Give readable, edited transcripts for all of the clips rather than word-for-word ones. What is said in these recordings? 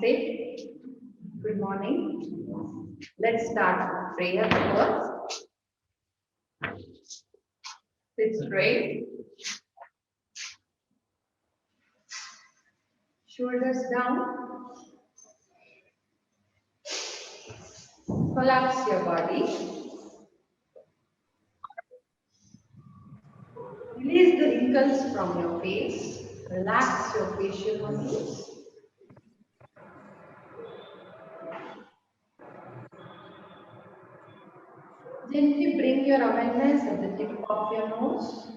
Namaste. Good morning. Let's start prayer first. Sit straight. Shoulders down. Collapse your body. Release the wrinkles from your face. Relax your facial muscles. Gently bring your awareness at the tip of your nose.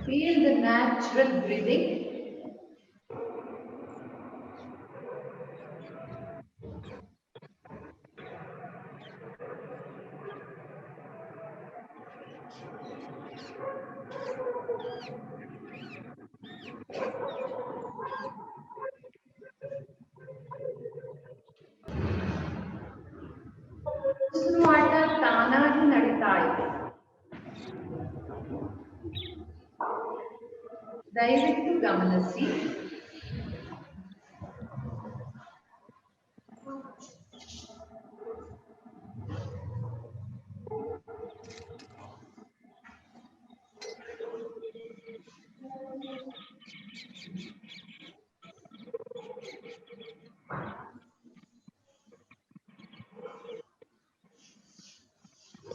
Feel the natural breathing. ಉಸಿರಾಟ ತಾನಾಗಿ ನಡೀತಾ ಇದೆ. ದಯವಿಟ್ಟು ಗಮನಿಸಿ.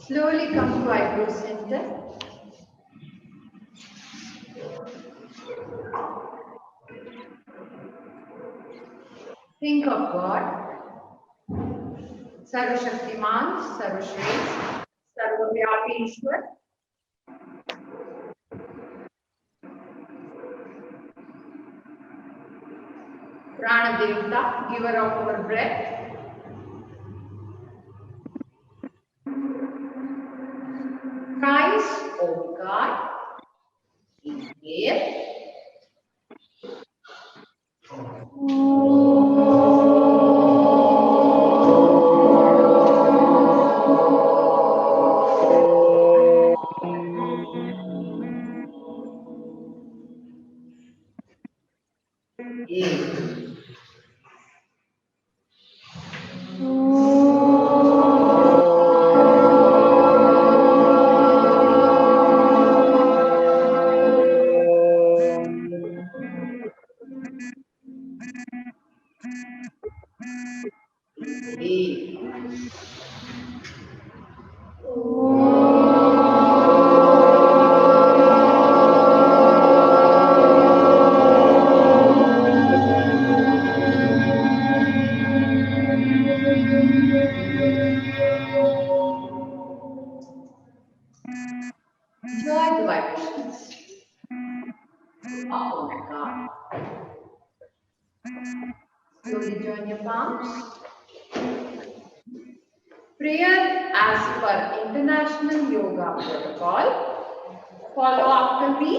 Slowly come to eyebrow center. Think of God, Sarvashaktiman, Sarvashresth, Sarvavyapi Ishwar. Prana Devata, giver of our breath. Christ, oh God, is here. Enjoy the vibrations. Oh my God. Slowly join your palms. Prayer as per International Yoga Protocol. Follow after me.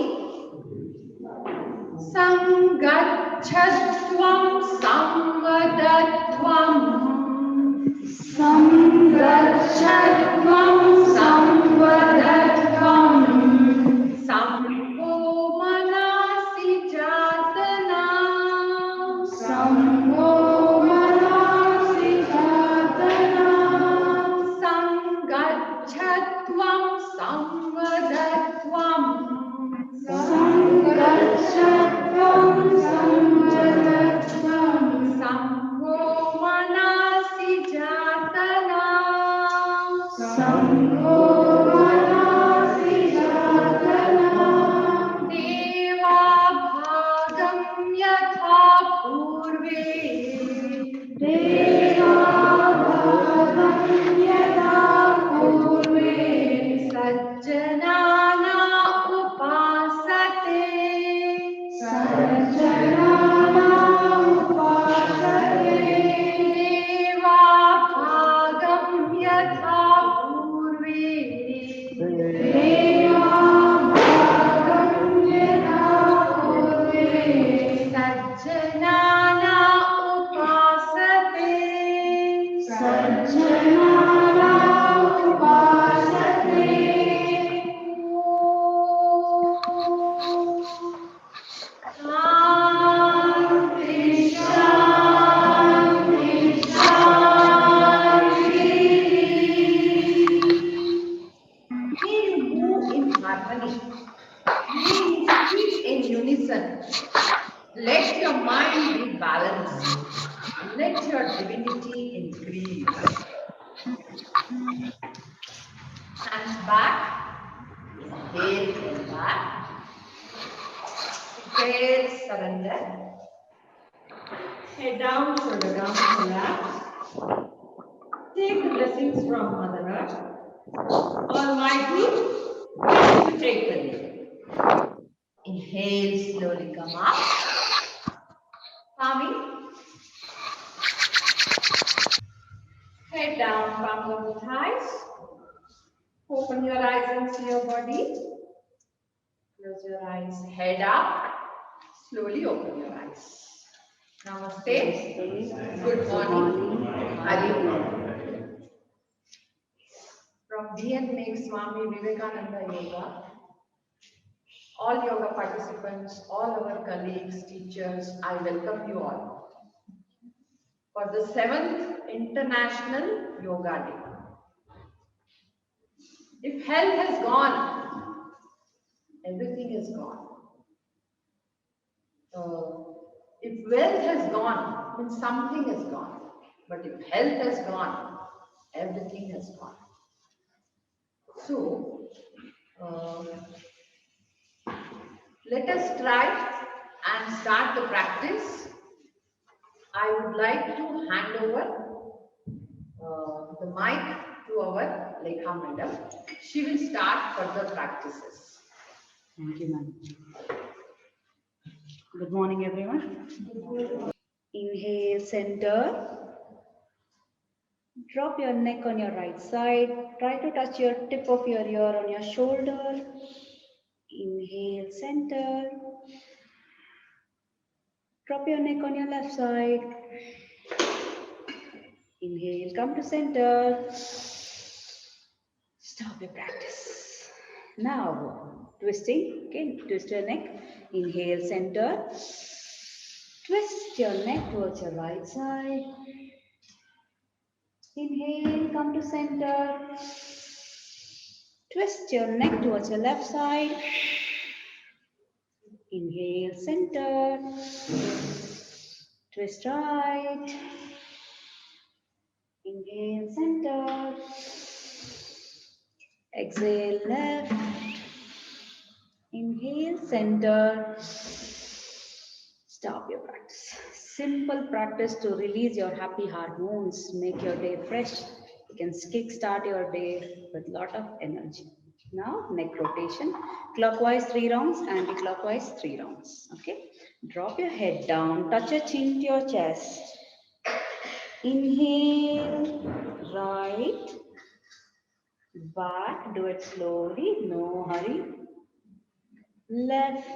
Sangachatvam samvadatvam. Sangachatvam samvadatvam. Sambho manasi jatana. Sambho manasi jatana. Sangachatvam samvadatvam. Sangachatvam samvadatvam. Sambho manasi jatana. Sambho manasi jatana. Deva bhagam yatha purve. Deva bhagam yatha purve. Sajjanana upasate. Sajjanana upasate. Deva bhagam yatha purve. Deva bhagam yatha purve. Sajjanana upasate. your divinity increase. Hands back. Inhale, come back. Inhale, surrender. Head down, shoulder down, collapse. Take the blessings from Mother Earth. Almighty, please to take the lead. Inhale, slowly come up. Palming. Head down, palms on the thighs. Open your eyes and see your body. Close your eyes. Head up. Slowly open your eyes. Namaste. Good morning. Hari Om. From DNMA Swami Vivekananda Yoga, all yoga participants, all our colleagues, teachers, I welcome you all for the 7th International Yoga Day. If health has gone, everything is gone. If wealth has gone, then something is gone. But if health has gone, everything has gone. So, let us try and start the practice. I would like to hand over the mic to our Lekha Madam. She will start further practices. Thank you, ma'am. Good morning, everyone. Inhale, center. Drop your neck on your right side. Try to touch your tip of your ear on your shoulder. Inhale, center. Drop your neck on your left side. Inhale, come to center. Stop your practice. Now, twisting. Okay, twist your neck. Inhale, center. Twist your neck towards your right side. Inhale, come to center. Twist your neck towards your left side. Inhale, center. Twist right. Inhale, center. Exhale, left. Inhale, center. Stop your practice. Simple practice to release your happy hormones, make your day fresh. You can kickstart your day with a lot of energy. Now, neck rotation. Clockwise 3 rounds, anti-clockwise 3 rounds. Okay? Drop your head down, touch your chin to your chest. Inhale, right. Back, do it slowly, no hurry. Left.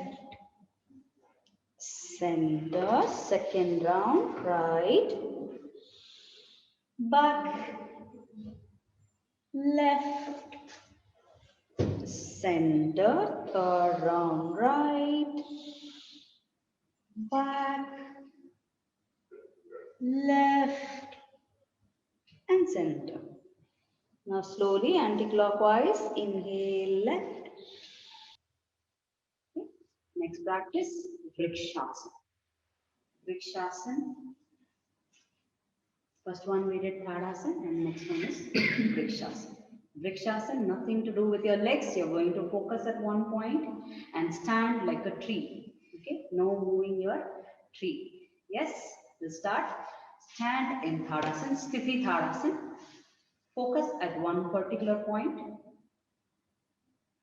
Center, second round, right, back, left, center, third round, right, back, left, and center. Now slowly anti-clockwise, inhale, left. Okay. Next practice, Vrikshasana. Vrikshasana. First one we did Tadasana and next one is Vrikshasana. Vrikshasana, nothing to do with your legs. You're going to focus at one point and stand like a tree. Okay, no moving your tree. Yes, we'll start. Stand in Tadasana, Sthiti Tadasana. Focus at one particular point.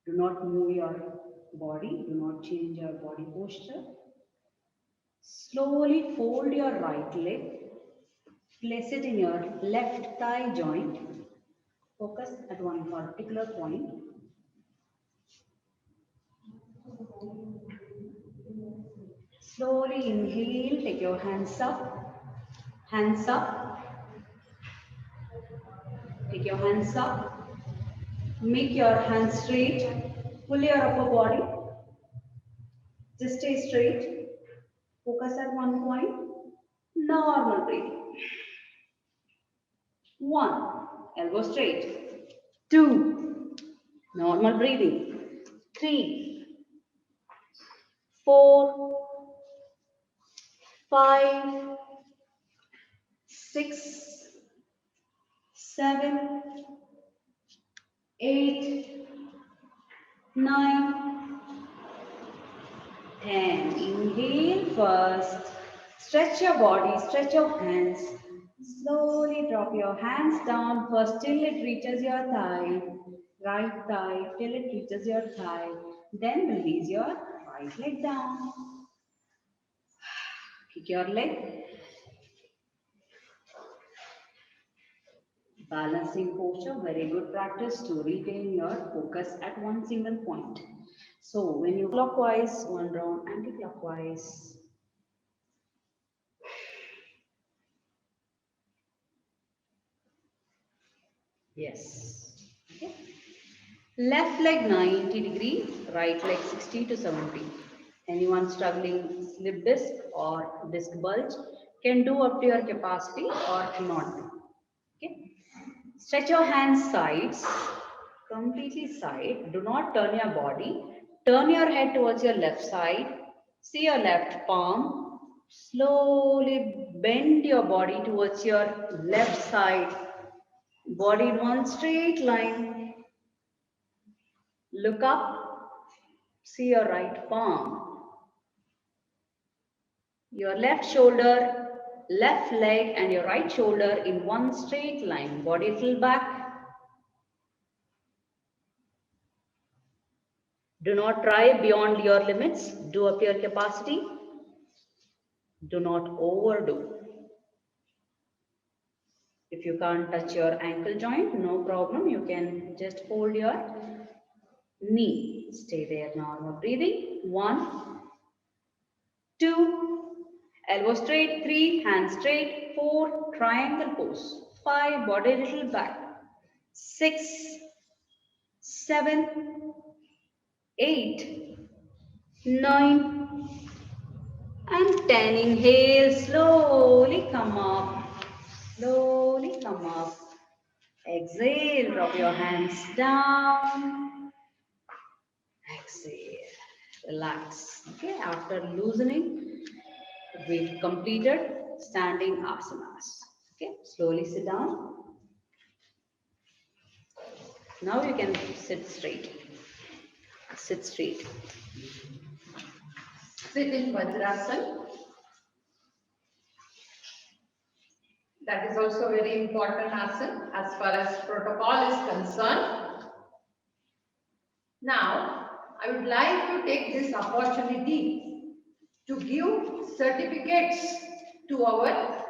Do not move your body. Do not change your body posture. Slowly fold your right leg. Place it in your left thigh joint. Focus at one particular point. Slowly inhale, take your hands up. Hands up. Take your hands up. Make your hands straight. Pull your upper body. Just stay straight. Focus at one point. Normal breathing. 1. Elbow straight. 2. Normal breathing. 3. 4. 5. 6, 7, 8, 9, 10. Inhale first. Stretch your body, stretch your hands. Slowly drop your hands down first till it reaches your thigh. Right thigh till it reaches your thigh. Then release your right leg down. Kick your leg. Balancing posture, very good practice to retain your focus at one single point. So when you clockwise, one round, anti-clockwise. Yes. Okay. Left leg 90 degree, right leg 60 to 70. Anyone struggling slip disc or disc bulge can do up to your capacity or not. Okay. Stretch your hands sides, completely side. Do not turn your body. Turn your head towards your left side. See your left palm. Slowly bend your body towards your left side. Body in one straight line. Look up. See your right palm. Your left shoulder, left leg and your right shoulder in one straight line. Body little back. Do not try beyond your limits. Do up your capacity. Do not overdo. If you can't touch your ankle joint, no problem. You can just hold your knee. Stay there, normal breathing. 1, 2, elbow straight. 3, hands straight. 4, triangle pose. 5, body little back. 6, 7, 8, 9, and 10. Inhale, slowly come up. Slowly come up. Exhale, drop your hands down. Exhale, relax. Okay, after loosening, we've completed standing asanas. Okay, slowly sit down. Now you can sit straight. Sit straight. Sit in Vajrasana. That is also very important asana as far as protocol is concerned. Now, I would like to take this opportunity to give certificates to our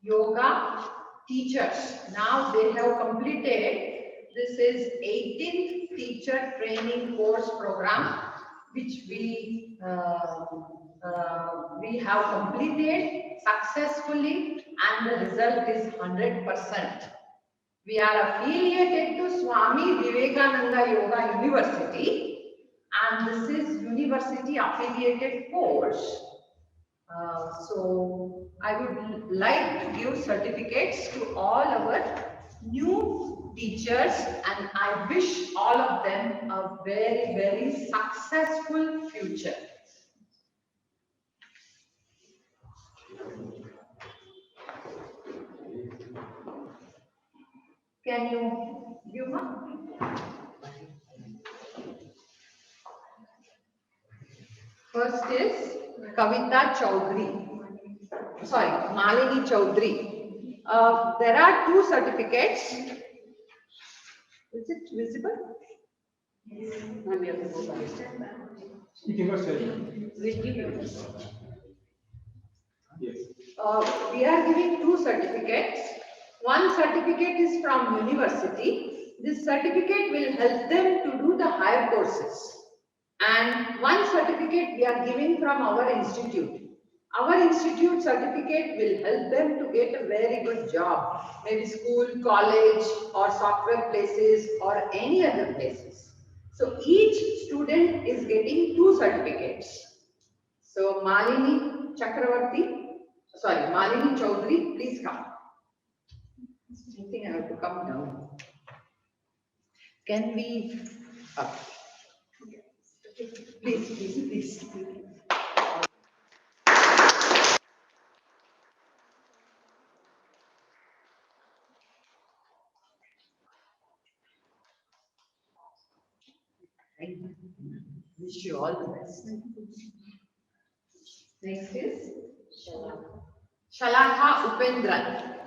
yoga teachers. Now they have completed, this is 18th teacher training course program which we have completed successfully and the result is 100%. We are affiliated to Swami Vivekananda Yoga University and this is university affiliated course. So I would like to give certificates to all our new teachers and I wish all of them a very, very successful future. Can you give one? First is Kavita Chaudhary. Sorry, Malini Chaudhary. There are 2 certificates. Is it visible? Yes. We are giving 2 certificates. One certificate is from university. This certificate will help them to do the higher courses. And one certificate we are giving from our institute. Our institute certificate will help them to get a very good job. Maybe school, college or software places or any other places. So each student is getting 2 certificates. So Malini Chaudhary, please come. I think I have to come down. Can we? Please. Right? Wish you all the best. Next is Shalakha Upendran.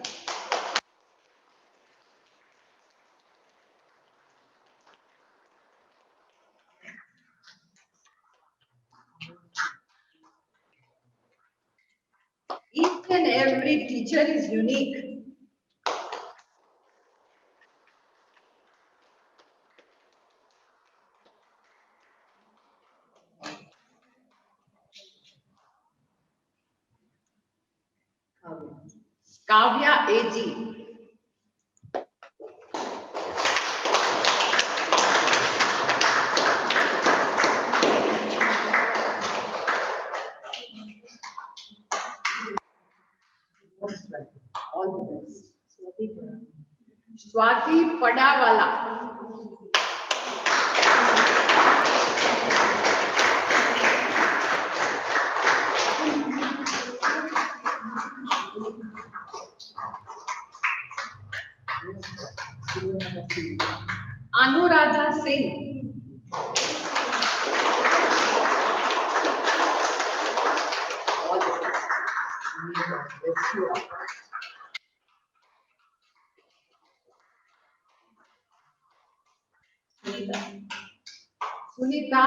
Each and every teacher is unique. Kavya AG. All the best. Swati Padawala. Anuradha Singh. All the best. Bless you all. Sunita. Sunita.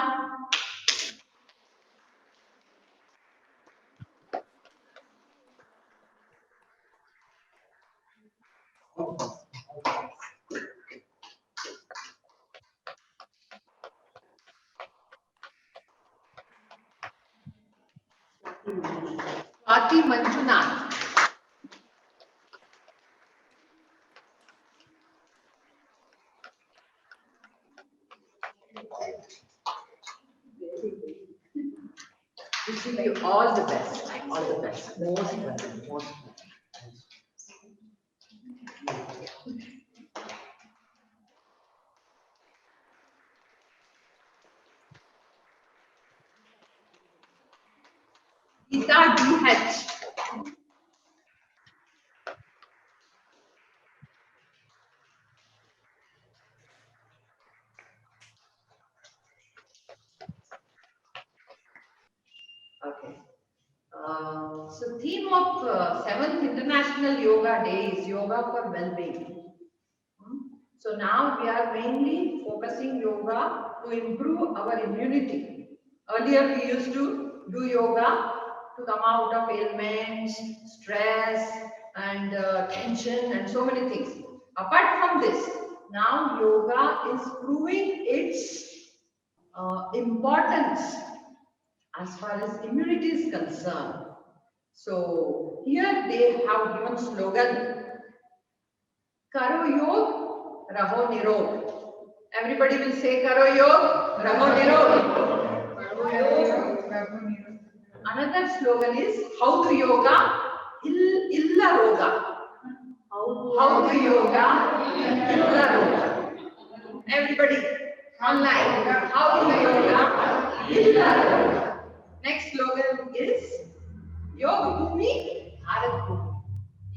Swati Manjunath. Wishing you all the best. All the best. Most welcome. Most welcome. Geeta DH. Okay. So theme of 7th International Yoga Day is Yoga for Well-being. So now we are mainly focusing yoga to improve our immunity. Earlier we used to do yoga to come out of ailments, stress and tension and so many things. Apart from this, now yoga is proving its importance as far as immunity is concerned. So here they have given slogan, Karo Yog, Raho Nirog. Everybody will say Karo Yog, Raho Nirog. Another slogan is How to Yoga, Illa Roga. How to Yoga, Illa Roga. Everybody online, How to Yoga, Illa Roga. Next slogan is Yoga Bhumi, Bharat Bhumi.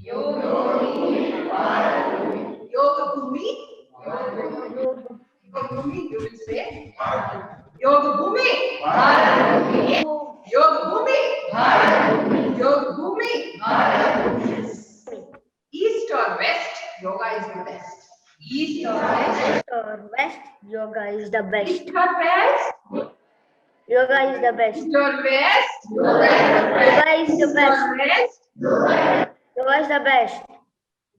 Yoga Bhumi, Bharat Bhumi. Yoga Bhumi, Yoga Bhumi, you will say Yoga Bhumi, Bharat Bhumi. Yoga Bhumi, Bharat Bhumi. Yoga Bhumi, Bharat Bhumi. Yes. East or west, yoga is the best. East or west, Yoga is the best. east or west, Yoga is the best. east or west, yoga is the best. Yoga is the East or best. west, Yoga is the best.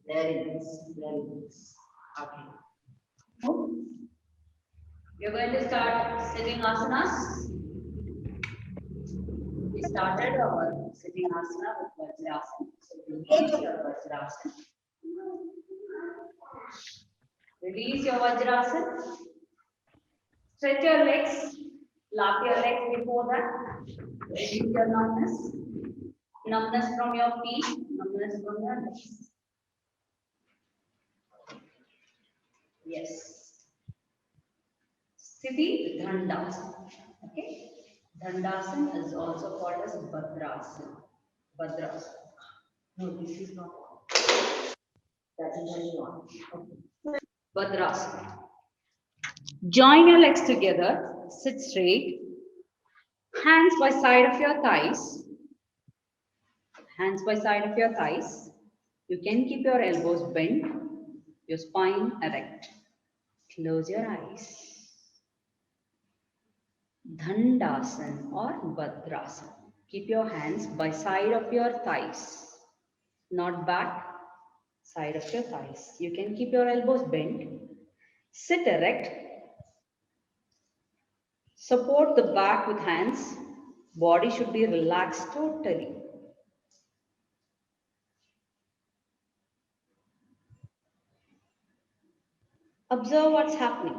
very nice, very nice. Okay. We're going to start sitting asanas. We started our sitting asana with Vajrasana. So release your Vajrasana. Release your Vajrasana. Stretch your legs. Lap your legs before that. Release your numbness. Numbness from your feet. Numbness from your legs. Yes. Sthiti Dandasana. Okay. Dandasana is also called as Bhadrasana. Bhadrasana. No, this is not one. That is only one. Okay. Bhadrasana. Join your legs together, sit straight, hands by side of your thighs. Hands by side of your thighs. You can keep your elbows bent, your spine erect. Close your eyes. Dandasana or Bhadrasana. Keep your hands by side of your thighs, not back, side of your thighs. You can keep your elbows bent. Sit erect. Support the back with hands. Body should be relaxed totally. Observe what's happening.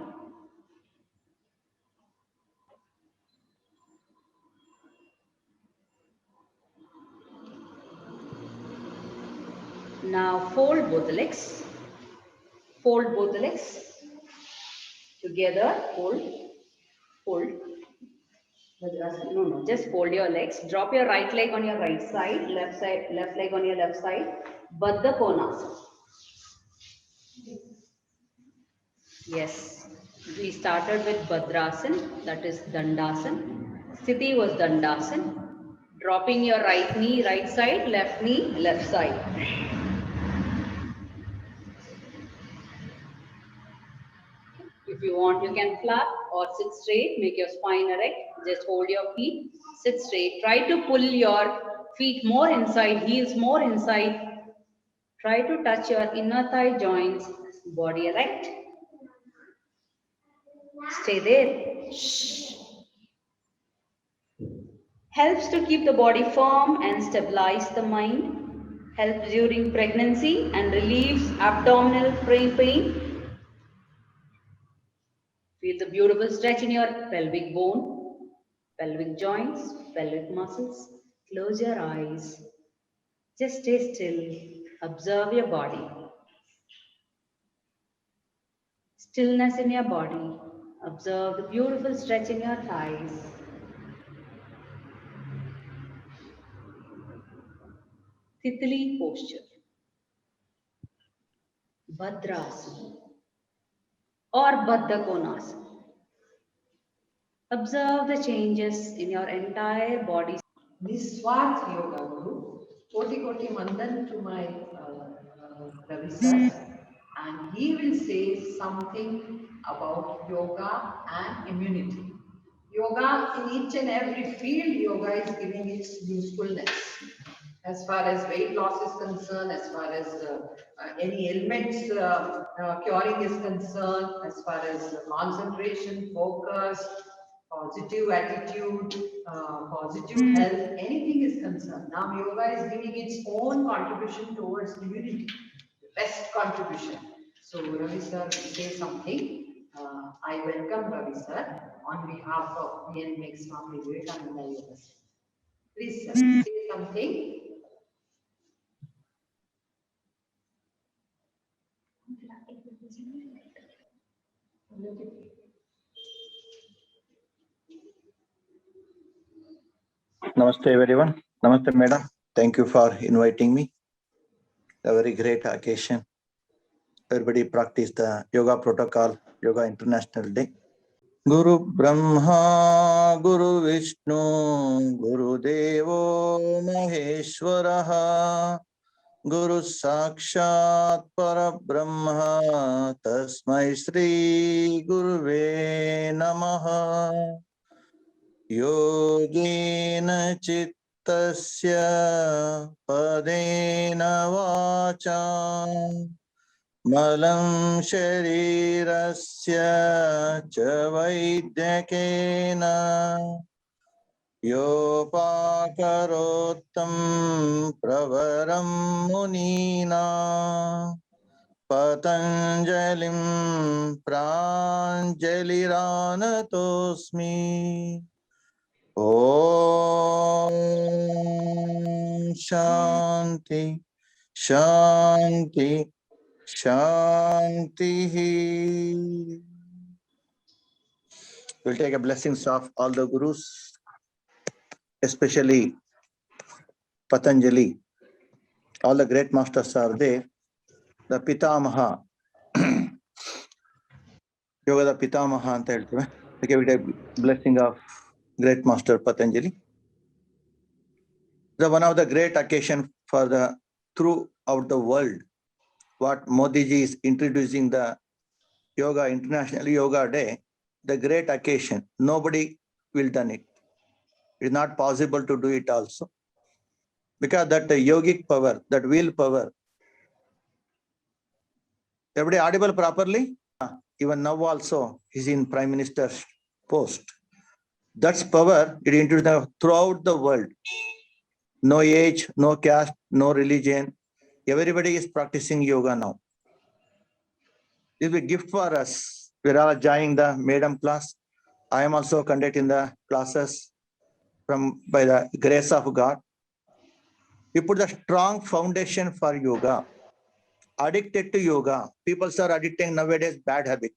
Now fold both the legs. Fold both the legs. Together, fold, fold. No, just fold your legs. Drop your right leg on your right side, left leg on your left side. Baddha Konasana. Yes, we started with Bhadrasana, that is Dandasana. Sthiti was Dandasana. Dropping your right knee, right side, left knee, left side. If you want, you can flap or sit straight, make your spine erect. Just hold your feet, sit straight. Try to pull your feet more inside, heels more inside. Try to touch your inner thigh joints, body erect. Stay there. Shh. Helps to keep the body firm and stabilize the mind. Helps during pregnancy and relieves abdominal pain. Feel the beautiful stretch in your pelvic bone, pelvic joints, pelvic muscles. Close your eyes. Just stay still. Observe your body. Stillness in your body. Observe the beautiful stretch in your thighs. Titli posture. Bhadrasana or Baddha Konasana. Observe the changes in your entire body. Niswath Yoga Guru. Koti Mandan to my Ravi sir, and he will say something about yoga and immunity. Yoga, in each and every field, yoga is giving its usefulness. As far as weight loss is concerned, as far as any ailments curing is concerned, as far as concentration, focus, positive attitude, positive health, anything is concerned. Now yoga is giving its own contribution towards immunity, best contribution. So Ravi sir will say something. I welcome Ravi sir on behalf of VNMX Swami Vivekananda Yoga Center. Please sir, say something. Namaste everyone. Namaste madam. Thank you for inviting me. A very great occasion. Everybody practice the yoga protocol, Yoga International Day. Guru Brahma, Guru Vishnu, Guru Devo Maheshwaraha, Guru Sakshat Parabrahma, Tasmai Shri Guruve Namaha. Yogena Chittasya Padena Vacha Malam Sharirasya Chavaidhyakena Yopakarottam Pravaram Munina Patanjalim Pranjaliranatosmi Om Shanti Shanti Shanti. We'll take a blessings of all the gurus, especially Patanjali. All the great masters are there. The Pitamaha, ಯೋಗದ ಪಿತಾಮಹ ಅಂತ ಹೇಳ್ತೇವೆ. ಅದಕ್ಕೆ with blessing of great master Patanjali. The one of the great occasion for the throughout the world, what Modi ji is introducing the Yoga International Yoga Day, the great occasion. Nobody will done it. It is not possible to do it also. Because that yogic power, that will power. Everybody audible properly? Even now also is in Prime Minister's post. That's power, it introduced throughout the world. No age, no caste, no religion. Everybody is practicing yoga now. It is a gift for us. We are all joining the Madam class. I am also conducting the classes by the grace of God. We put the strong foundation for yoga. Addicted to yoga. People are addicting nowadays bad habit.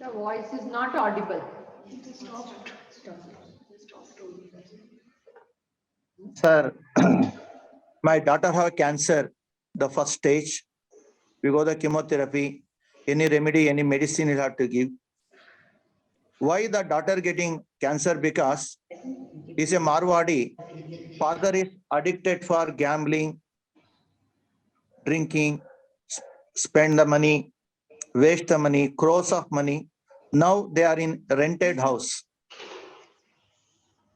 The voice is not audible. Sir, my daughter have cancer, the first stage. We go the chemotherapy, any remedy, any medicine you have to give. Why the daughter getting cancer? Because he's a Marwadi. Father is addicted for gambling, drinking, spend the money, waste the money, crores of money. Now they are in rented house.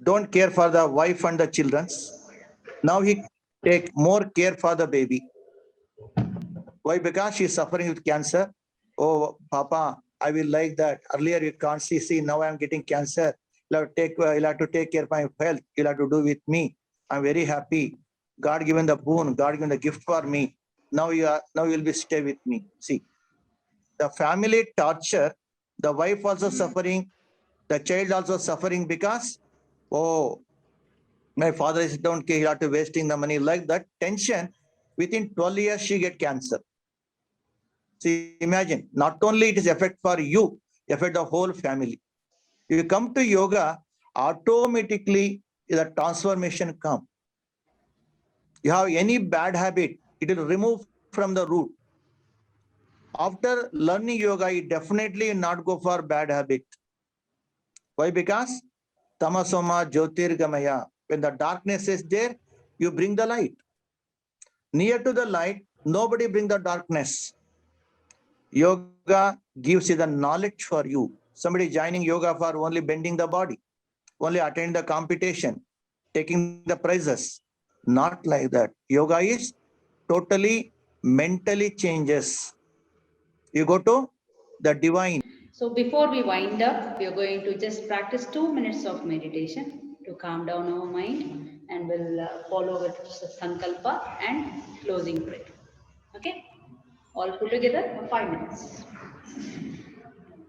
Don't care for the wife and the children. Now he take more care for the baby. Why? Because she is suffering with cancer. Oh, Papa, I will like that. Earlier you can't see, now I am getting cancer. You'll have to take care of my health. You'll have to do with me. I'm very happy. God given the boon, God given the gift for me. Now you'll be stay with me. See, the family torture, the wife also suffering, the child also suffering because, oh, my father is don't care, you have to wasting the money. Like that tension, within 12 years she get cancer. See, imagine, not only it is effect for you, affect the whole family. If you come to yoga, automatically the transformation come. You have any bad habit, it will remove from the root. After learning yoga, you definitely not go for bad habit. Why? Because tamasoma jyotirgamaya. When the darkness is there, you bring the light. Near to the light, nobody bring the darkness. Yoga gives you the knowledge for you. Somebody joining yoga for only bending the body, only attending the competition, taking the prizes. Not like that. Yoga is totally mentally changes. You go to the divine. So before we wind up, we are going to just practice 2 minutes of meditation to calm down our mind, and we'll follow with Sankalpa and closing prayer. Okay? All put together for 5 minutes.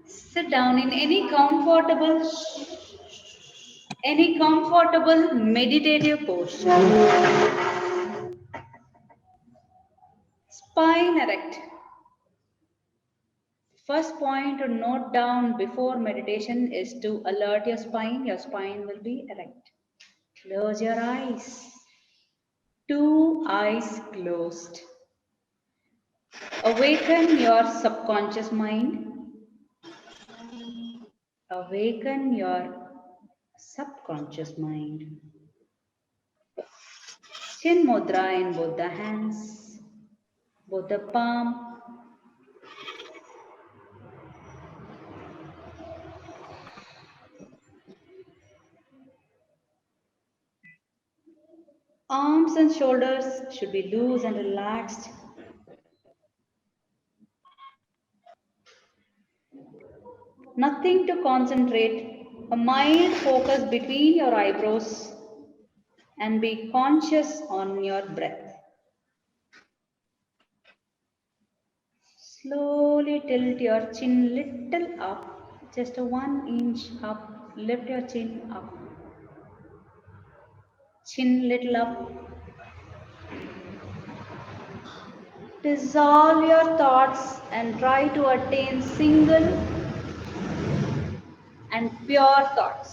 Sit down in any comfortable meditative posture. Spine erect. First point to note down before meditation is to alert your spine. Your spine will be erect. Close your eyes. 2 eyes closed. Awaken your subconscious mind. Awaken your subconscious mind. Chin mudra in both the hands, both the palm. Arms and shoulders should be loose and relaxed. Nothing to concentrate. A mild focus between your eyebrows and be conscious on your breath. Slowly tilt your chin little up, just 1 inch up. Lift your chin up. Chin little up. Dissolve your thoughts and try to attain single and pure thoughts.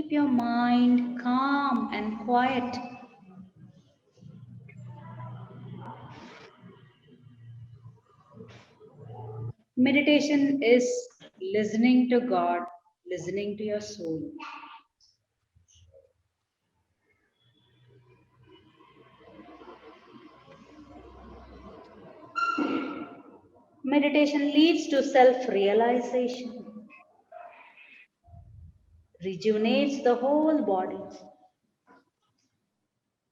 Keep your mind calm and quiet. Meditation is listening to God, listening to your soul. Meditation leads to self-realization, rejuvenates the whole body.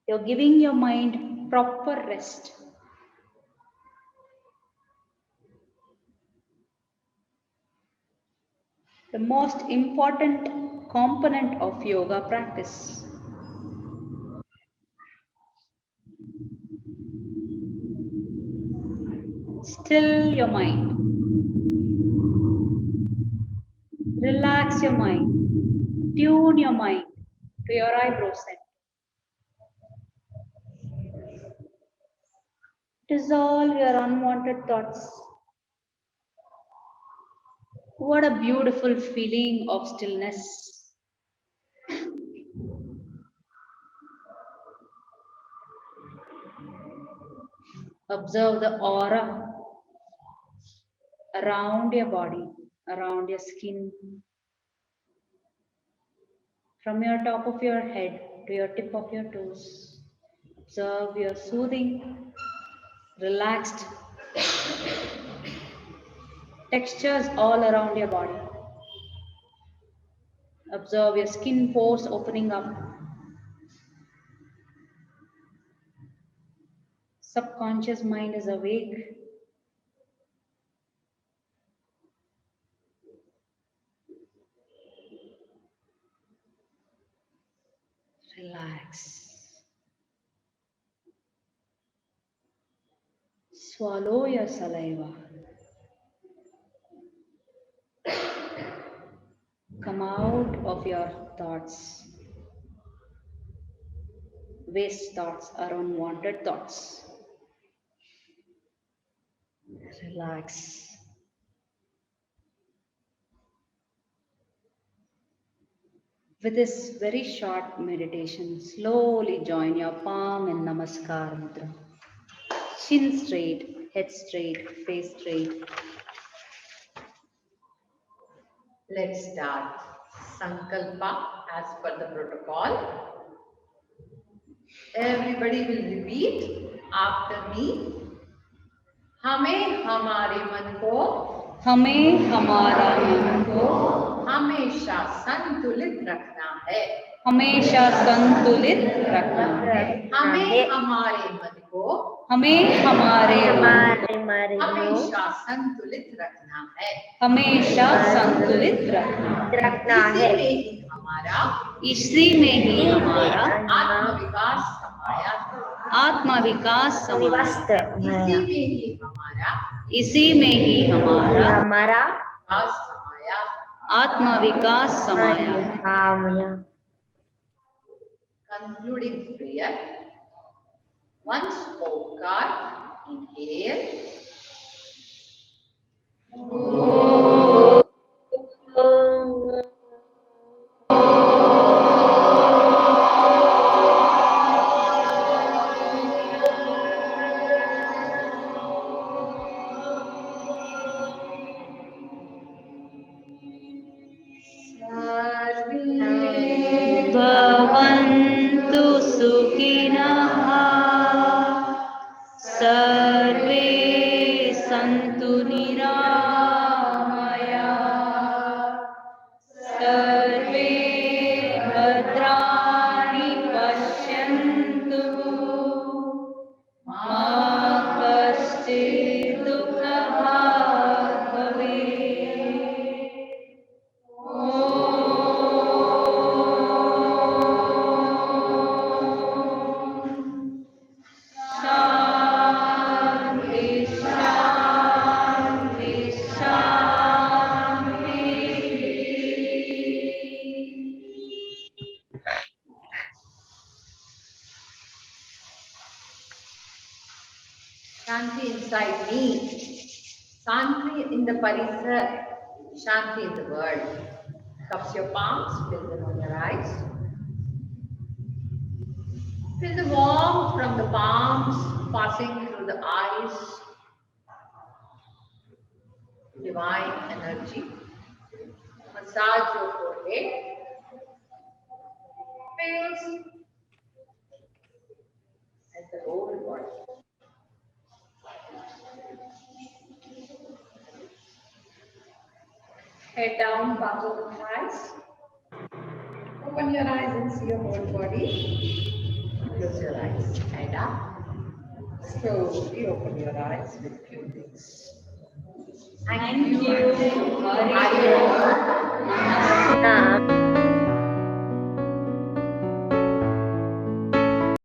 You're giving your mind proper rest. The most important component of yoga practice. Still your mind. Relax your mind. Tune your mind to your eyebrow center. Dissolve your unwanted thoughts. What a beautiful feeling of stillness. Observe the aura around your body, around your skin, from your top of your head to your tip of your toes. Observe your soothing, relaxed textures all around your body. Observe your skin pores opening up. Subconscious mind is awake. Relax. Swallow your saliva. Come out of your thoughts. Waste thoughts or unwanted thoughts. Relax. With this very short meditation, slowly join your palm in Namaskar Mudra. Chin straight, head straight, face straight. Let's start. Sankalpa as per the protocol. Everybody will repeat after me. हमें हमारे मन को हमारा मन को हमेशा संतुलित रखना है. हमेशा संतुलित रखना है. हमें हमारे मन को हमारे हमेशा संतुलित रखना है. हमेशा संतुलित रखना है. इसी में ही हमारा आत्मविकास समाया है. इसी में ही हमारा हमारा आत्मविकास समाया है. Concluding prayer. Once Omkar, inhale. भवन्तु सुखिनः सर्वे सन्तु निरामयाः सर्वे भद्राणि पश्यन्तु मा कश्चित् दुःखभाग् भवेत्. शान्ति शान्ति शान्ति. Shanti inside me, Shanti in the Parisar, Shanti in the world. Cups your palms, feel them on your eyes. Feel the warmth from the palms passing through the eyes. Divine energy. Massage your forehead, face, and the whole body. Head down, palms of the thighs. Open your eyes and see your whole body. Close your eyes. Head up. Slowly open your eyes with few things. Thank you. Hari Om.